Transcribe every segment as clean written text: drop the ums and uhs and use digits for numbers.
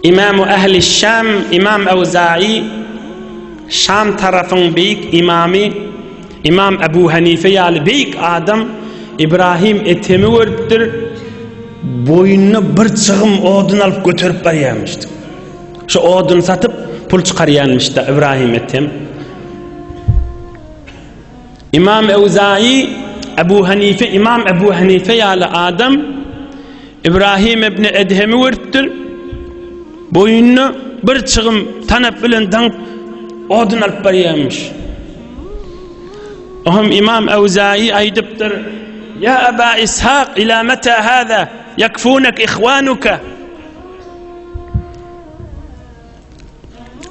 İmam-ı Ehl-i Şam, İmam Evza'i, Şam tarafın büyük imamı, İmam Ebu Hanife yalı büyük adam İbrahim Ethem'i görüptür, boyununa bir çığım odun alıp götürüp barıyanmıştı. Şu odun satıp pul çıkarıyanmıştı İbrahim Ethem. İmam Evza'i, İmam Ebu Hanife yalı adam İbrahim İbni Edhem'i görüptür, boyununa bir çığım tanıp bilen odun alıp barıyanmış. Ohum İmam Evza'i aydıptır, ya Eba İshak ila meta hâzâ yakfûnek ihvânuka.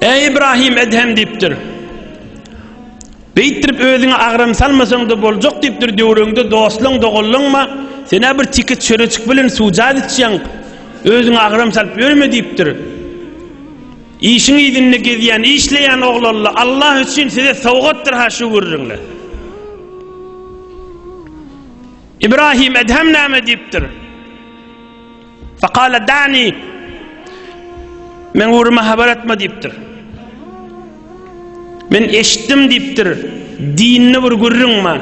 Ey İbrahim Edhem deyiptir, beytirip özüne ağrım salmasan da bolacak deyiptir diyorunda dostluğun doğullun ma, sene bir tikit çörüçük bilin sucad içen özüne ağrım salıp yürüme deyiptir. İşin idinle geziyen, işleyen oğlalla Allah için size soğuttır ha şu görürünle. İbrahim Edhem nâme deyiptir. Fakale da'ni, men uğruma haber etme deyiptir. Men eşittim deyiptir, dinini bir görürün ma.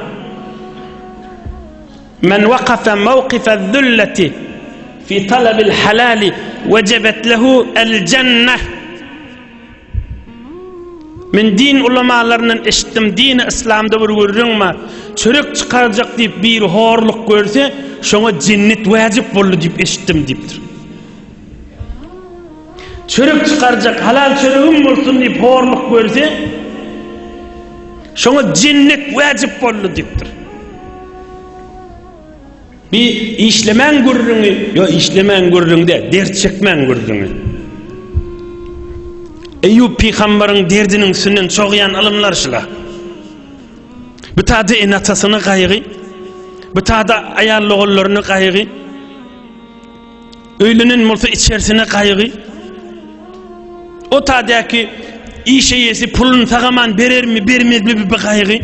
Men vakafe mevkife zülleti fi talabil halali vecebet lehu el cenneh. Men din ulamalarının eşittim, dini İslam'da bir görürün ma. Çörek çıkaracak deyip bir horluk görse, şuna cennet vacip bollu deyip eşittim deyiptir. Çörek çıkaracak, halal çöreğim olsun deyip horluk görse, şuna cennet vacip bollu deyiptir. Bir işlemen görürünü, yo işlemen görürünü de, dert çekmen görürünü. Eyyub Peygamber'in derdinin üstünden çoğuyan alımlar şıla. Bu tadı enatasını kaygı, bu tadı ayarlı oğullarını kaygı, öylünün multu içerisine kaygı, o tadaki işe yesi pulun sağaman verir mi, vermez mi bir kaygı,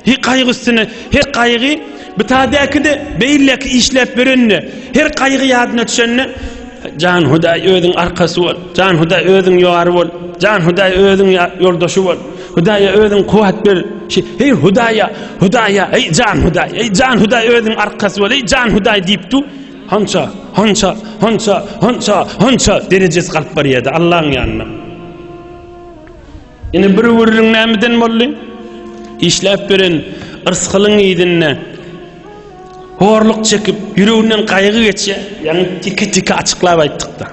her kaygı üstüne, her kaygı, bu tadaki de beyilleki işlep verenle, her kaygı yadına düşenle, Can Huday özün arkası ol, Can Huday özün yuvarı ol, Can Huday özün yoldaşı ol, Hudaya özün kuvvet ver. Hey Hudaya, hey Can Huday, hey Can Huday özün arkası ol, hey Can Huday deyip tu, hança derecesi kalıp barıydı Allah'ın yanına. Yine bir vururun namiden molli, işlep verin, ırskılın idinne, horluk çekip, yüreğinden kaygı geçe, yani tiki açıklayıp ayttık da.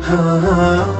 Ha